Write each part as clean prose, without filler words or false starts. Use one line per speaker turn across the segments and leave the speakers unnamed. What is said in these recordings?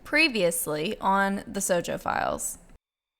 Previously on the SoJo files.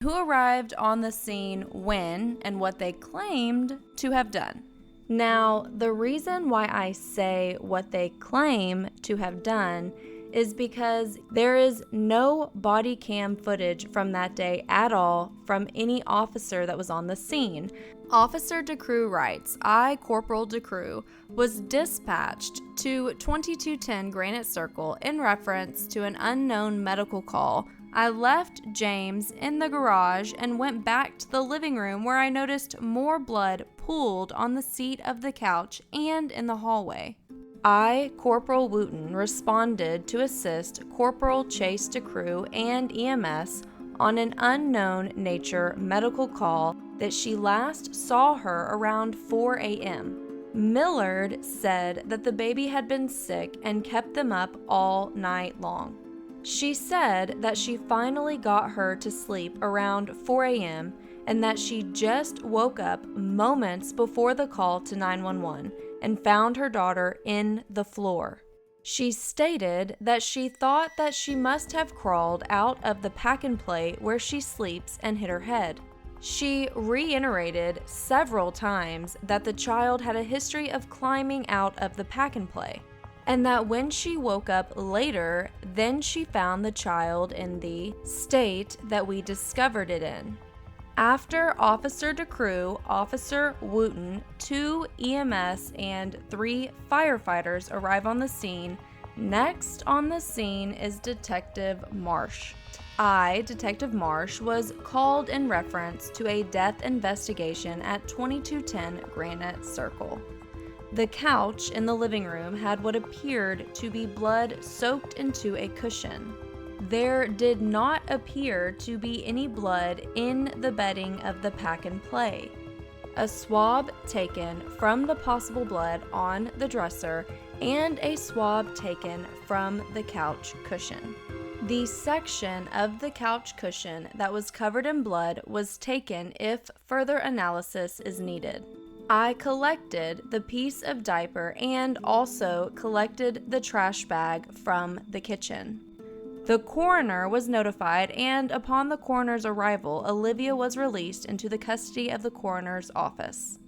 Who arrived on the scene when and what they claimed to have done. Now, the reason why I say what they claim to have done is because there is no body cam footage from that day at all from any officer that was on the scene. Officer DeCrew writes, I, Corporal DeCrew, was dispatched to 2210 Granite Circle in reference to an unknown medical call. I left James in the garage and went back to the living room where I noticed more blood pooled on the seat of the couch and in the hallway. I, Corporal Wooten, responded to assist Corporal Chase DeCrew and EMS on an unknown nature medical call that she last saw her around 4 a.m. Millard said that the baby had been sick and kept them up all night long. She said that she finally got her to sleep around 4 a.m. and that she just woke up moments before the call to 911 and found her daughter in the floor. She stated that she thought that she must have crawled out of the pack-and-play where she sleeps and hit her head. She reiterated several times that the child had a history of climbing out of the pack-and-play, and that when she woke up later, then she found the child in the state that we discovered it in. After Officer DeCrew, Officer Wooten, 2 EMS, and 3 firefighters arrive on the scene, next on the scene is Detective Marsh. Detective Marsh, was called in reference to a death investigation at 2210 Granite Circle. The couch in the living room had what appeared to be blood soaked into a cushion. There did not appear to be any blood in the bedding of the pack-and-play. A swab taken from the possible blood on the dresser and a swab taken from the couch cushion. The section of the couch cushion that was covered in blood was taken if further analysis is needed. I collected the piece of diaper and also collected the trash bag from the kitchen. The coroner was notified, and upon the coroner's arrival, Olivia was released into the custody of the coroner's office.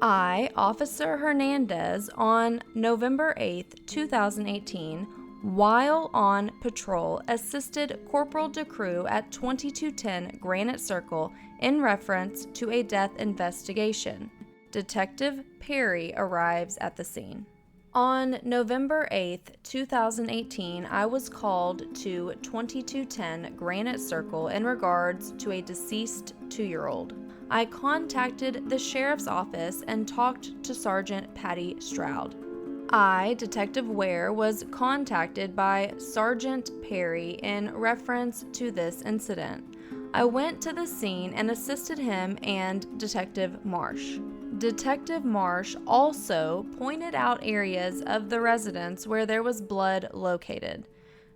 I, Officer Hernandez, on November 8, 2018, while on patrol, assisted Corporal DeCrew at 2210 Granite Circle in reference to a death investigation. Detective Perry arrives at the scene. On November 8, 2018, I was called to 2210 Granite Circle in regards to a deceased 2-year-old. I contacted the sheriff's office and talked to Sergeant Patty Stroud. I, Detective Ware, was contacted by Sargent Perry in reference to this incident. I went to the scene and assisted him and Detective Marsh. Detective Marsh also pointed out areas of the residence where there was blood located.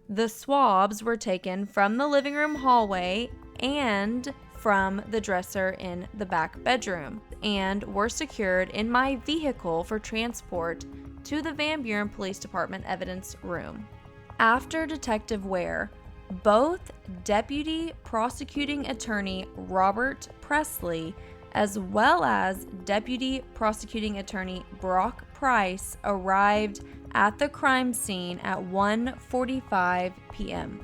The swabs were taken from the living room hallway and from the dresser in the back bedroom and were secured in my vehicle for transport to the Buren Police Department evidence room. After Detective Ware, both Deputy Prosecuting Attorney Robert Presley as well as Deputy Prosecuting Attorney Brock Price arrived at the crime scene at 1:45 p.m.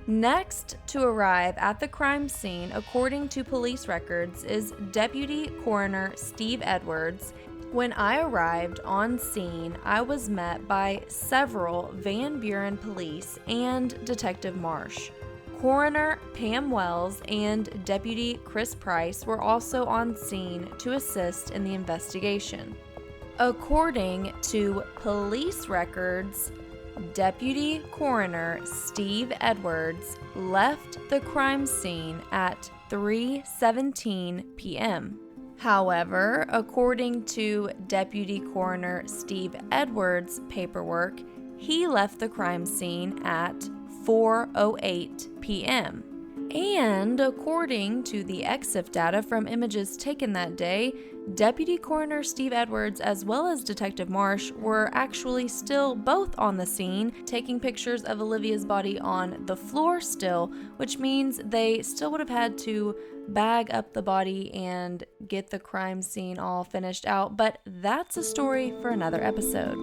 Next to arrive at the crime scene, according to police records, is Deputy Coroner Steve Edwards. When I arrived on scene, I was met by several Van Buren police and Detective Marsh. Coroner Pam Wells and Deputy Chris Price were also on scene to assist in the investigation. According to police records, Deputy Coroner Steve Edwards left the crime scene at 3:17 p.m. However, according to Deputy Coroner Steve Edwards' paperwork, he left the crime scene at 4:08 p.m. And according to the EXIF data from images taken that day, Deputy Coroner Steve Edwards as well as Detective Marsh were actually still both on the scene, taking pictures of Olivia's body on the floor still, which means they still would have had to bag up the body and get the crime scene all finished out, but that's a story for another episode.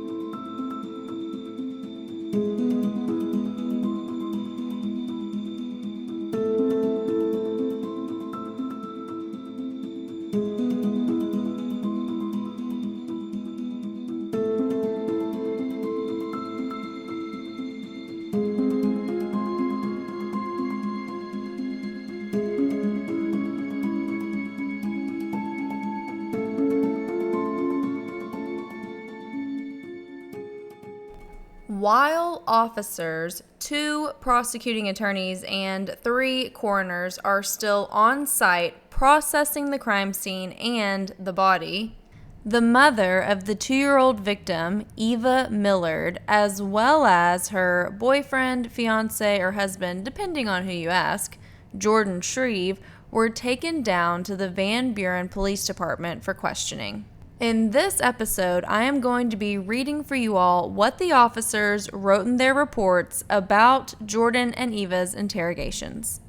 While officers, 2 prosecuting attorneys, and 3 coroners are still on site processing the crime scene and the body, the mother of the 2-year-old victim, Eva Millard, as well as her boyfriend, fiance, or husband, depending on who you ask, Jordan Shreeve, were taken down to the Van Buren Police Department for questioning. In this episode, I am going to be reading for you all what the officers wrote in their reports about Jordan and Eva's interrogations.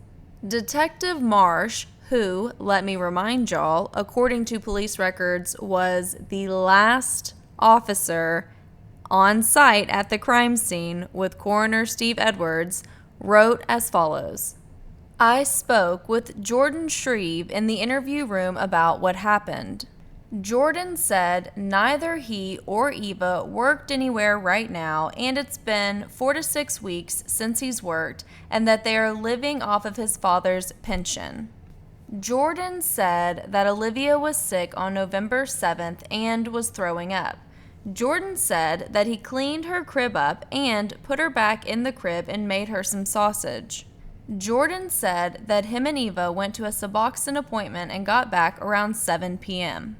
Detective Marsh, who, let me remind y'all, according to police records, was the last officer on site at the crime scene with Coroner Steve Edwards, wrote as follows. I spoke with Jordan Shreeve in the interview room about what happened. Jordan said neither he or Eva worked anywhere right now, and it's been 4 to 6 weeks since he's worked, and that they are living off of his father's pension. Jordan said that Olivia was sick on November 7th and was throwing up. Jordan said that he cleaned her crib up and put her back in the crib and made her some sausage. Jordan said that him and Eva went to a Suboxone appointment and got back around 7 p.m.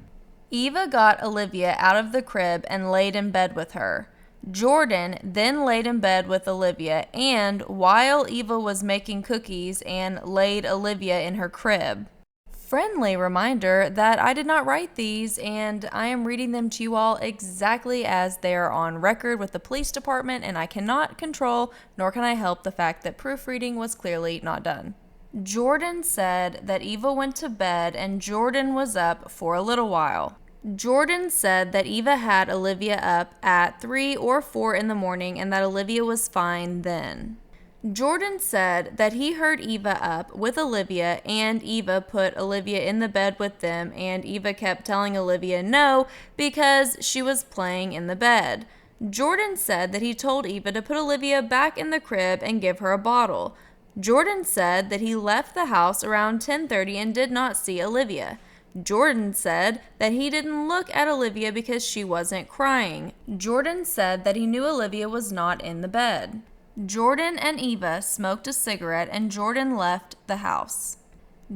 Eva got Olivia out of the crib and laid in bed with her. Jordan then laid in bed with Olivia, and while Eva was making cookies and laid Olivia in her crib. Friendly reminder that I did not write these, and I am reading them to you all exactly as they are on record with the police department, and I cannot control nor can I help the fact that proofreading was clearly not done. Jordan said that Eva went to bed and Jordan was up for a little while. Jordan said that Eva had Olivia up at 3 or 4 in the morning and that Olivia was fine then. Jordan said that he heard Eva up with Olivia and Eva put Olivia in the bed with them, and Eva kept telling Olivia no because she was playing in the bed. Jordan said that he told Eva to put Olivia back in the crib and give her a bottle. Jordan said that he left the house around 10:30 and did not see Olivia. Jordan said that he didn't look at Olivia because she wasn't crying. Jordan said that he knew Olivia was not in the bed. Jordan and Eva smoked a cigarette and Jordan left the house.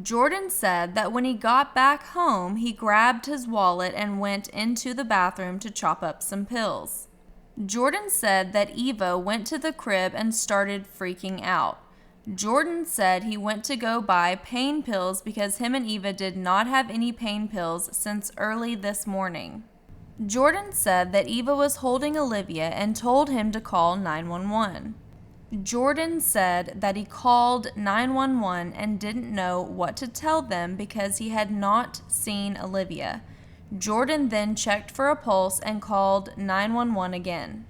Jordan said that when he got back home, he grabbed his wallet and went into the bathroom to chop up some pills. Jordan said that Eva went to the crib and started freaking out. Jordan said he went to go buy pain pills because him and Eva did not have any pain pills since early this morning. Jordan said that Eva was holding Olivia and told him to call 911. Jordan said that he called 911 and didn't know what to tell them because he had not seen Olivia. Jordan then checked for a pulse and called 911 again.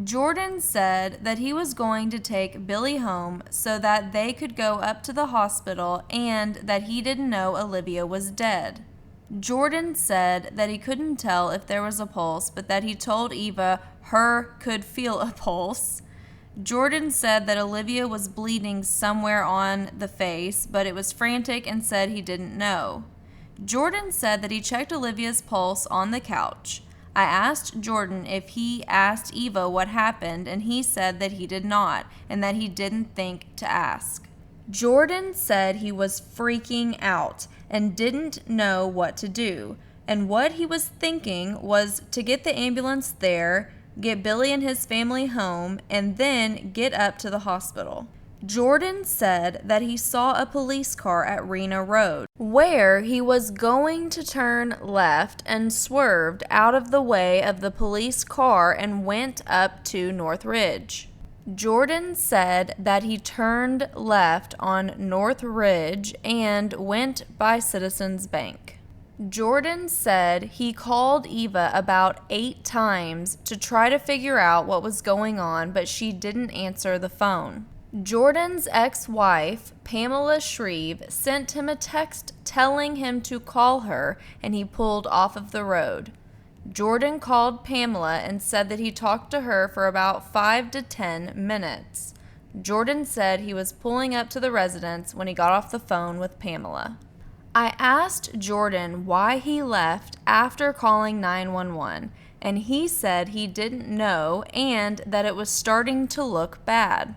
Jordan said that he was going to take Billy home so that they could go up to the hospital and that he didn't know Olivia was dead. Jordan said that he couldn't tell if there was a pulse, but that he told Eva her could feel a pulse. Jordan said that Olivia was bleeding somewhere on the face, but it was frantic and said he didn't know. Jordan said that he checked Olivia's pulse on the couch. I asked Jordan if he asked Eva what happened, and he said that he did not, and that he didn't think to ask. Jordan said he was freaking out and didn't know what to do, and what he was thinking was to get the ambulance there, get Billy and his family home, and then get up to the hospital. Jordan said that he saw a police car at Rena Road, where he was going to turn left and swerved out of the way of the police car and went up to North Ridge. Jordan said that he turned left on North Ridge and went by Citizens Bank. Jordan said he called Eva about 8 times to try to figure out what was going on, but she didn't answer the phone. Jordan's ex-wife, Pamela Shreve, sent him a text telling him to call her, and he pulled off of the road. Jordan called Pamela and said that he talked to her for about 5 to 10 minutes. Jordan said he was pulling up to the residence when he got off the phone with Pamela. I asked Jordan why he left after calling 911, and he said he didn't know and that it was starting to look bad.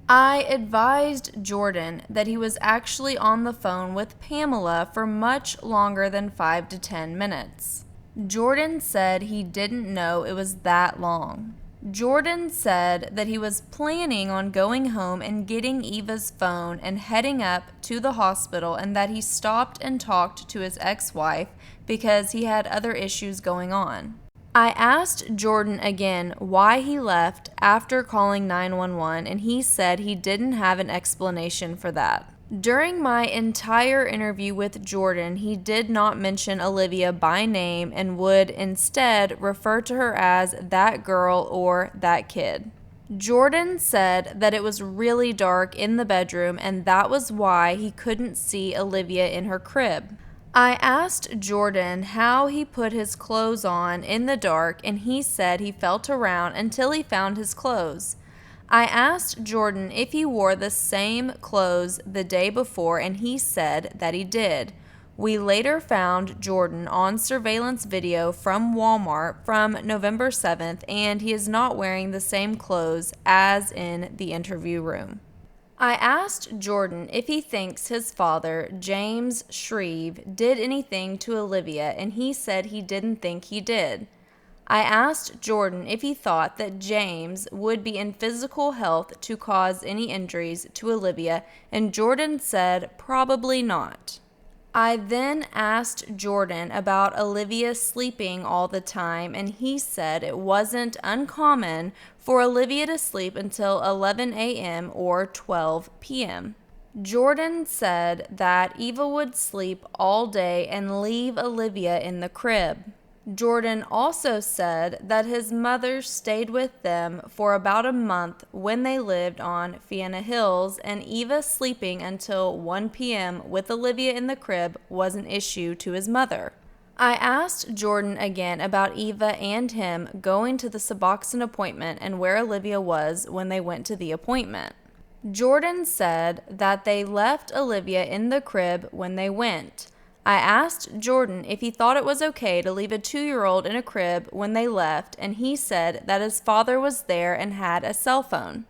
I advised Jordan that he was actually on the phone with Pamela for much longer than 5 to 10 minutes. Jordan said he didn't know it was that long. Jordan said that he was planning on going home and getting Eva's phone and heading up to the hospital, and that he stopped and talked to his ex-wife because he had other issues going on. I asked Jordan again why he left after calling 911, and he said he didn't have an explanation for that. During my entire interview with Jordan, he did not mention Olivia by name and would instead refer to her as that girl or that kid. Jordan said that it was really dark in the bedroom and that was why he couldn't see Olivia in her crib. I asked Jordan how he put his clothes on in the dark, and he said he felt around until he found his clothes. I asked Jordan if he wore the same clothes the day before, and he said that he did. We later found Jordan on surveillance video from Walmart from November 7th, and he is not wearing the same clothes as in the interview room. I asked Jordan if he thinks his father, James Shreve, did anything to Olivia, and he said he didn't think he did. I asked Jordan if he thought that James would be in physical health to cause any injuries to Olivia, and Jordan said probably not. I then asked Jordan about Olivia sleeping all the time, and he said it wasn't uncommon for Olivia to sleep until 11 a.m. or 12 p.m. Jordan said that Eva would sleep all day and leave Olivia in the crib. Jordan also said that his mother stayed with them for about a month when they lived on Fiena Hills, and Eva sleeping until 1 p.m. with Olivia in the crib was an issue to his mother. I asked Jordan again about Eva and him going to the Suboxone appointment and where Olivia was when they went to the appointment. Jordan said that they left Olivia in the crib when they went. I asked Jordan if he thought it was okay to leave a 2-year-old in a crib when they left, and he said that his father was there and had a cell phone.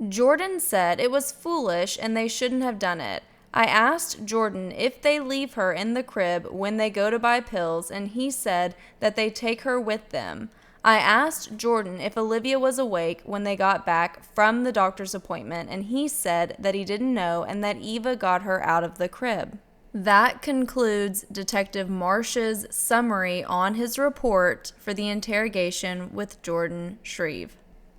Jordan said it was foolish and they shouldn't have done it. I asked Jordan if they leave her in the crib when they go to buy pills, and he said that they take her with them. I asked Jordan if Olivia was awake when they got back from the doctor's appointment, and he said that he didn't know and that Eva got her out of the crib. That concludes Detective Marsh's summary on his report for the interrogation with Jordan Shreeve.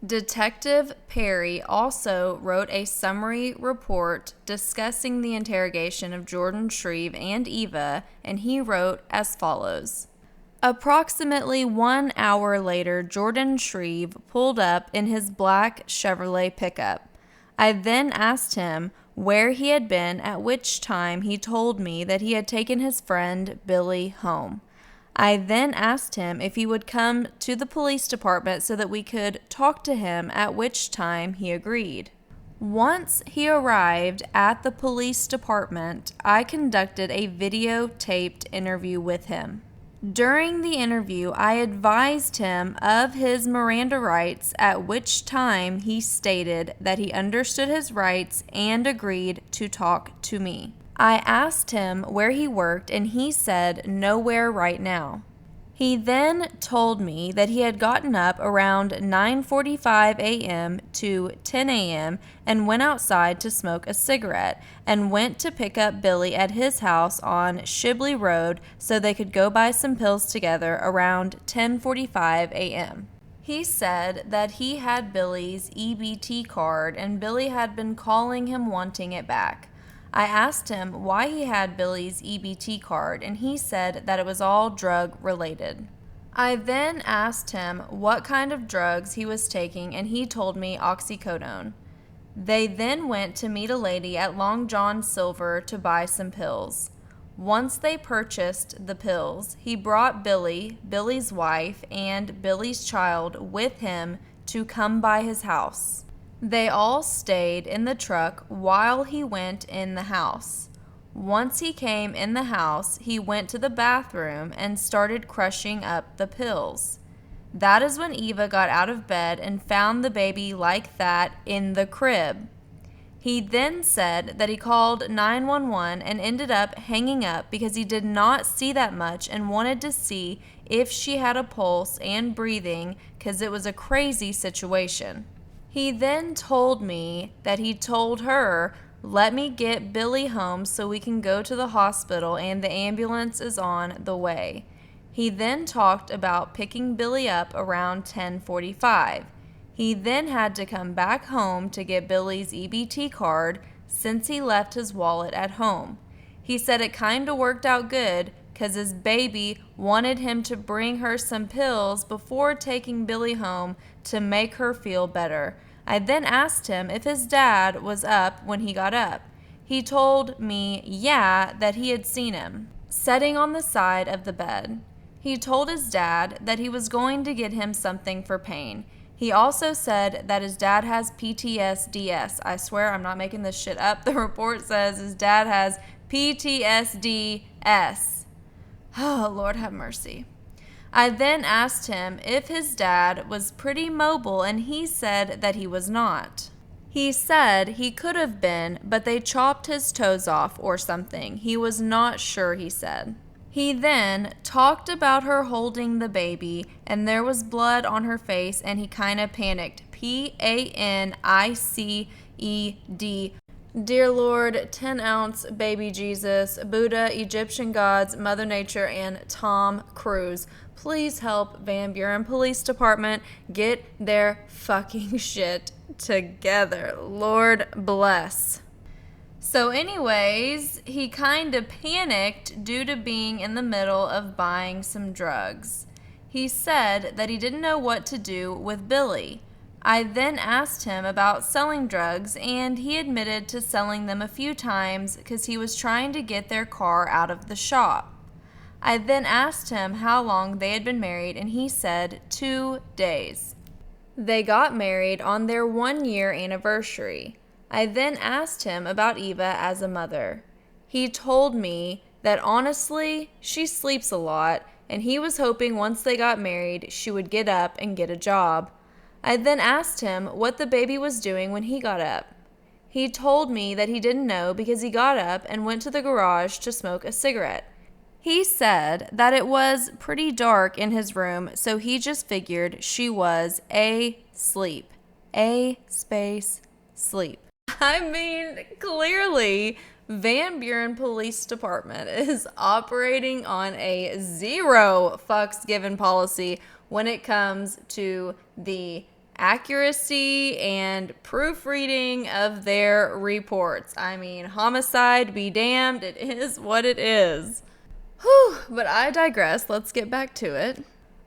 Detective Perry also wrote a summary report discussing the interrogation of Jordan Shreeve and Eva, and he wrote as follows. Approximately 1 hour later, Jordan Shreeve pulled up in his black Chevrolet pickup. I then asked him where he had been, at which time he told me that he had taken his friend Billy home. I then asked him if he would come to the police department so that we could talk to him, at which time he agreed. Once he arrived at the police department, I conducted a videotaped interview with him. During the interview, I advised him of his Miranda rights, at which time he stated that he understood his rights and agreed to talk to me. I asked him where he worked, and he said nowhere right now. He then told me that he had gotten up around 9:45 a.m. to 10 a.m. and went outside to smoke a cigarette and went to pick up Billy at his house on Shibley Road so they could go buy some pills together around 10:45 a.m. He said that he had Billy's EBT card and Billy had been calling him wanting it back. I asked him why he had Billy's EBT card, and he said that it was all drug related. I then asked him what kind of drugs he was taking, and he told me oxycodone. They then went to meet a lady at Long John Silver to buy some pills. Once they purchased the pills, he brought Billy, Billy's wife, and Billy's child with him to come by his house. They all stayed in the truck while he went in the house. Once he came in the house, he went to the bathroom and started crushing up the pills. That is when Eva got out of bed and found the baby like that in the crib. He then said that he called 911 and ended up hanging up because he did not see that much and wanted to see if she had a pulse and breathing because it was a crazy situation. He then told me that he told her, "Let me get Billy home so we can go to the hospital and the ambulance is on the way." He then talked about picking Billy up around 10:45. He then had to come back home to get Billy's EBT card since he left his wallet at home. He said it kinda worked out good because his baby wanted him to bring her some pills before taking Billy home to make her feel better. I then asked him if his dad was up when he got up. He told me, that he had seen him sitting on the side of the bed. He told his dad that he was going to get him something for pain. He also said that his dad has PTSDs. I swear I'm not making this shit up. The report says his dad has PTSDs. Oh, Lord have mercy. I then asked him if his dad was pretty mobile, and he said that he was not. He said he could have been, but they chopped his toes off or something. He was not sure, he said. He then talked about her holding the baby, and there was blood on her face, and he kind of panicked. PANICED. Dear Lord, 10-ounce baby Jesus, Buddha, Egyptian gods, Mother Nature, and Tom Cruise. Please help Van Buren Police Department get their fucking shit together. Lord bless. So anyways, he kind of panicked due to being in the middle of buying some drugs. He said that he didn't know what to do with Billy. I then asked him about selling drugs, and he admitted to selling them a few times because he was trying to get their car out of the shop. I then asked him how long they had been married, and he said 2 days. They got married on their 1-year anniversary. I then asked him about Eva as a mother. He told me that honestly, she sleeps a lot, and he was hoping once they got married, she would get up and get a job. I then asked him what the baby was doing when he got up. He told me that he didn't know because he got up and went to the garage to smoke a cigarette. He said that it was pretty dark in his room, so he just figured she was asleep. Sleep. I mean, clearly, Van Buren Police Department is operating on a 0 fucks given policy when it comes to the accuracy and proofreading of their reports. I mean, homicide be damned, it is what it is. Whew, but I digress. Let's get back to it.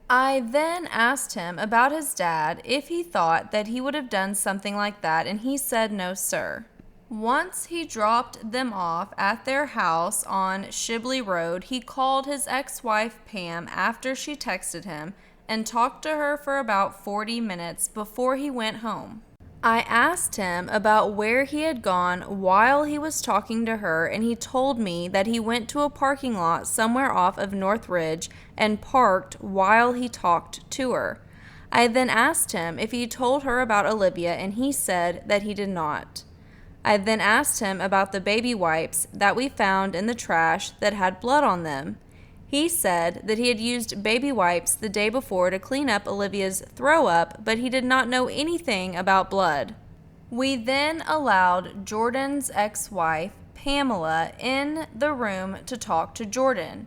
I then asked him about his dad if he thought that he would have done something like that, and he said no, sir. Once he dropped them off at their house on Shibley Road, he called his ex-wife Pam after she texted him and talked to her for about 40 minutes before he went home. I asked him about where he had gone while he was talking to her, and he told me that he went to a parking lot somewhere off of North Ridge and parked while he talked to her. I then asked him if he told her about Olivia, and he said that he did not. I then asked him about the baby wipes that we found in the trash that had blood on them. He said that he had used baby wipes the day before to clean up Olivia's throw up, but he did not know anything about blood. We then allowed Jordan's ex-wife, Pamela, in the room to talk to Jordan.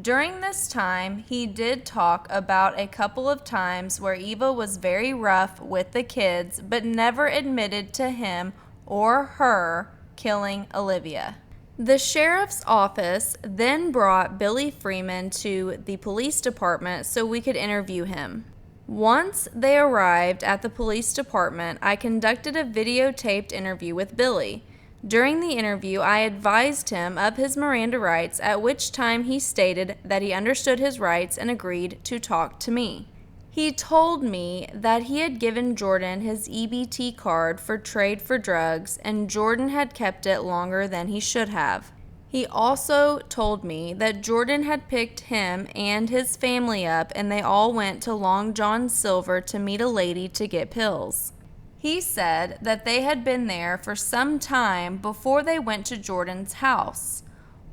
During this time, he did talk about a couple of times where Eva was very rough with the kids, but never admitted to him or her killing Olivia. The sheriff's office then brought Billy Freeman to the police department so we could interview him. Once they arrived at the police department, I conducted a videotaped interview with Billy. During the interview, I advised him of his Miranda rights, at which time he stated that he understood his rights and agreed to talk to me. He told me that he had given Jordan his EBT card for trade for drugs, and Jordan had kept it longer than he should have. He also told me that Jordan had picked him and his family up, and they all went to Long John Silver to meet a lady to get pills. He said that they had been there for some time before they went to Jordan's house.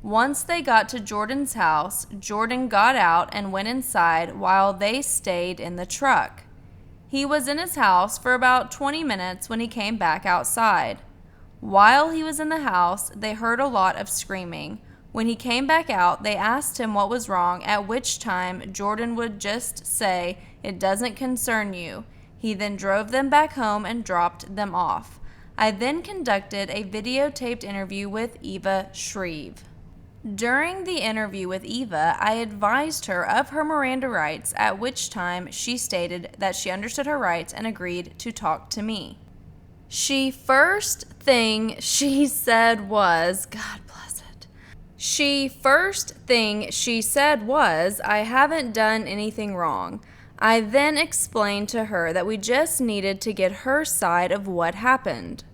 Once they got to Jordan's house, Jordan got out and went inside while they stayed in the truck. He was in his house for about 20 minutes when he came back outside. While he was in the house, they heard a lot of screaming. When he came back out, they asked him what was wrong, at which time Jordan would just say, "It doesn't concern you." He then drove them back home and dropped them off. I then conducted a videotaped interview with Eva Shreve. During the interview with Eva, I advised her of her Miranda rights, at which time she stated that she understood her rights and agreed to talk to me. First thing she said was, "I haven't done anything wrong." I then explained to her that we just needed to get her side of what happened.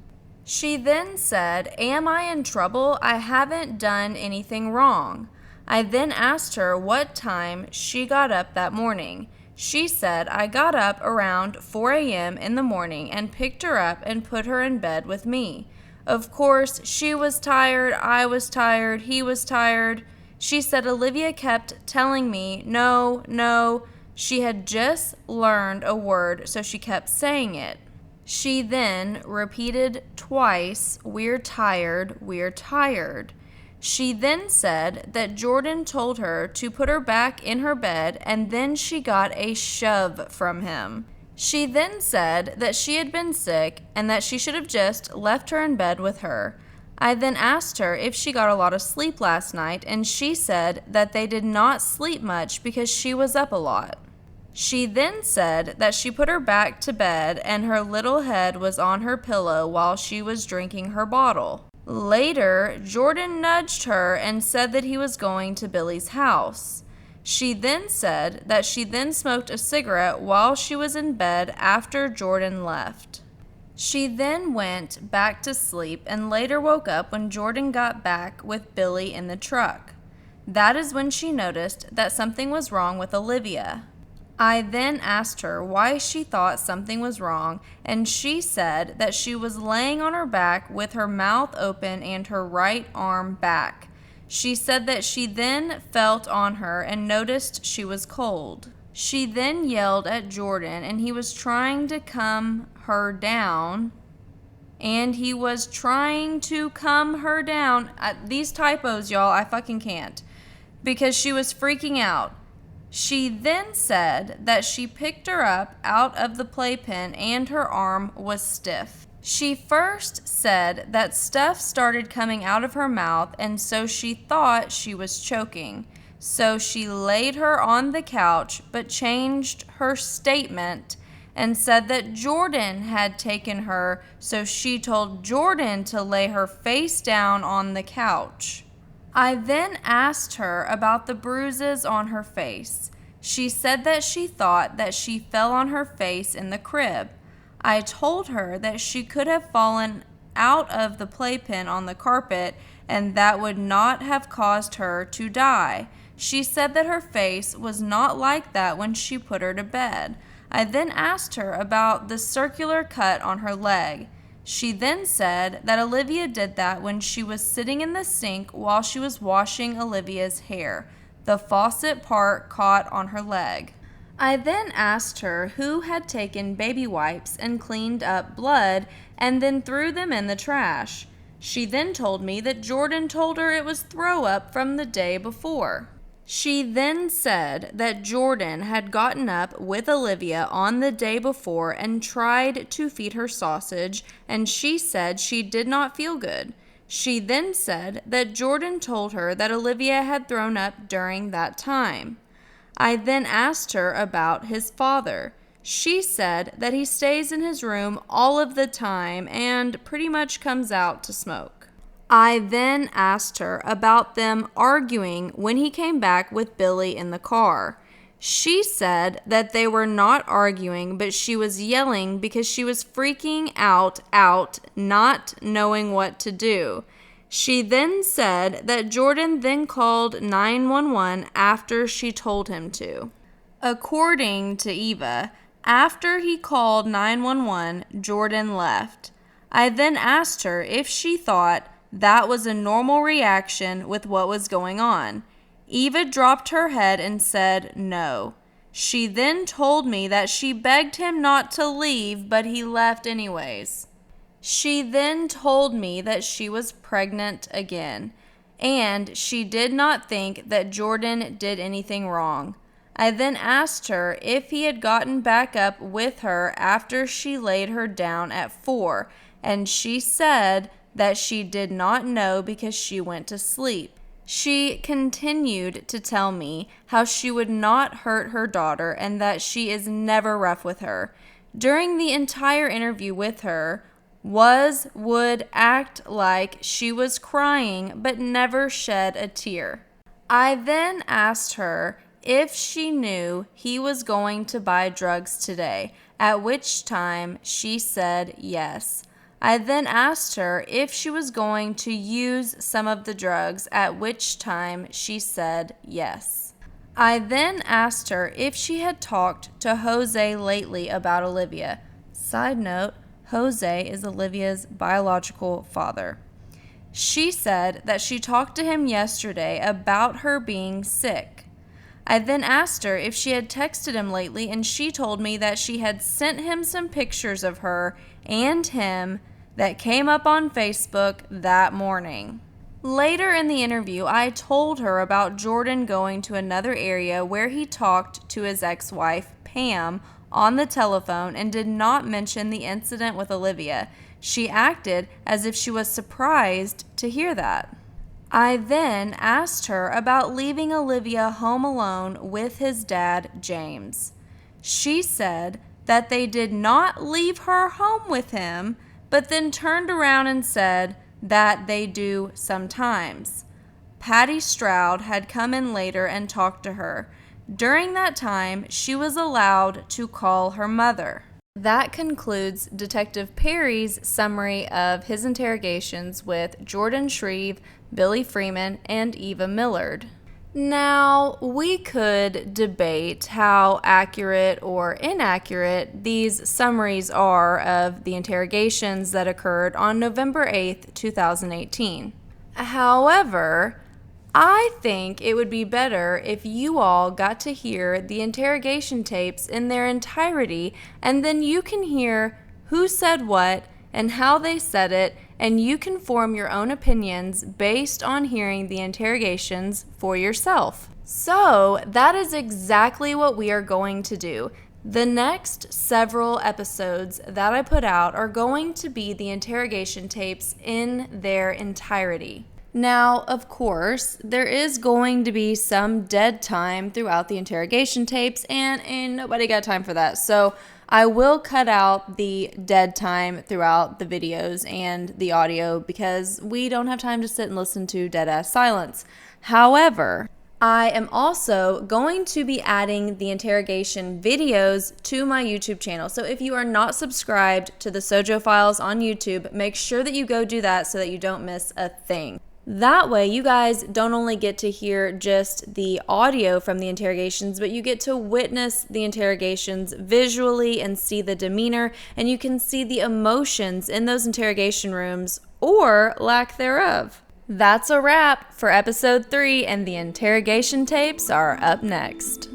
She then said, "Am I in trouble? I haven't done anything wrong." I then asked her what time she got up that morning. She said, "I got up around 4 a.m. in the morning and picked her up and put her in bed with me. Of course, she was tired, I was tired, he was tired." She said Olivia kept telling me, "No, no." She had just learned a word, so she kept saying it. She then repeated twice, "We're tired, we're tired." She then said that Jordan told her to put her back in her bed, and then she got a shove from him. She then said that she had been sick and that she should have just left her in bed with her. I then asked her if she got a lot of sleep last night, and she said that they did not sleep much because she was up a lot. She then said that she put her back to bed and her little head was on her pillow while she was drinking her bottle. Later, Jordan nudged her and said that he was going to Billy's house. She then said that she then smoked a cigarette while she was in bed after Jordan left. She then went back to sleep and later woke up when Jordan got back with Billy in the truck. That is when she noticed that something was wrong with Olivia. I then asked her why she thought something was wrong, and she said that she was laying on her back with her mouth open and her right arm back. She said that she then felt on her and noticed she was cold. She then yelled at Jordan, and he was trying to calm her down. These typos, y'all, I fucking can't. Because she was freaking out. She then said that she picked her up out of the playpen and her arm was stiff. She first said that stuff started coming out of her mouth, and so she thought she was choking. So she laid her on the couch but changed her statement and said that Jordan had taken her, so she told Jordan to lay her face down on the couch. I then asked her about the bruises on her face. She said that she thought that she fell on her face in the crib. I told her that she could have fallen out of the playpen on the carpet and that would not have caused her to die. She said that her face was not like that when she put her to bed. I then asked her about the circular cut on her leg. She then said that Olivia did that when she was sitting in the sink while she was washing Olivia's hair. the faucet part caught on her leg. I then asked her who had taken baby wipes and cleaned up blood and then threw them in the trash. She then told me that Jordan told her it was throw up from the day before. She then said that Jordan had gotten up with Olivia on the day before and tried to feed her sausage, and she said she did not feel good. She then said that Jordan told her that Olivia had thrown up during that time. I then asked her about his father. She said that he stays in his room all of the time and pretty much comes out to smoke. I then asked her about them arguing when he came back with Billy in the car. She said that they were not arguing, but she was yelling because she was freaking out, not knowing what to do. She then said that Jordan then called 911 after she told him to. According to Eva, after he called 911, Jordan left. I then asked her if she thought that was a normal reaction with what was going on. Eva dropped her head and said no. She then told me that she begged him not to leave, but he left anyways. She then told me that she was pregnant again, and she did not think that Jordan did anything wrong. I then asked her if he had gotten back up with her after she laid her down at 4, and she said that she did not know because she went to sleep. She continued to tell me how she would not hurt her daughter and that she is never rough with her. During the entire interview with her, would act like she was crying but never shed a tear. I then asked her if she knew he was going to buy drugs today, at which time she said yes. I then asked her if she was going to use some of the drugs, at which time she said yes. I then asked her if she had talked to Jose lately about Olivia. Side note, Jose is Olivia's biological father. She said that she talked to him yesterday about her being sick. I then asked her if she had texted him lately, and she told me that she had sent him some pictures of her and him that came up on Facebook that morning. Later in the interview, I told her about Jordan going to another area where he talked to his ex-wife, Pam, on the telephone and did not mention the incident with Olivia. She acted as if she was surprised to hear that. I then asked her about leaving Olivia home alone with his dad, James. She said that they did not leave her home with him, but then turned around and said that they do sometimes. Patty Stroud had come in later and talked to her. During that time, she was allowed to call her mother. That concludes Detective Perry's summary of his interrogations with Jordan Shreeve, Billy Freeman, and Eva Millard. Now, we could debate how accurate or inaccurate these summaries are of the interrogations that occurred on November 8th, 2018. However, I think it would be better if you all got to hear the interrogation tapes in their entirety, and then you can hear who said what and how they said it, and you can form your own opinions based on hearing the interrogations for yourself. So that is exactly what we are going to do. The next several episodes that I put out are going to be the interrogation tapes in their entirety. Now, of course, there is going to be some dead time throughout the interrogation tapes, and ain't nobody got time for that. So I will cut out the dead time throughout the videos and the audio because we don't have time to sit and listen to dead-ass silence. However, I am also going to be adding the interrogation videos to my YouTube channel. So if you are not subscribed to the SoJo Files on YouTube, make sure that you go do that so that you don't miss a thing. That way, you guys don't only get to hear just the audio from the interrogations, but you get to witness the interrogations visually and see the demeanor, and you can see the emotions in those interrogation rooms or lack thereof. That's a wrap for episode 3, and the interrogation tapes are up next.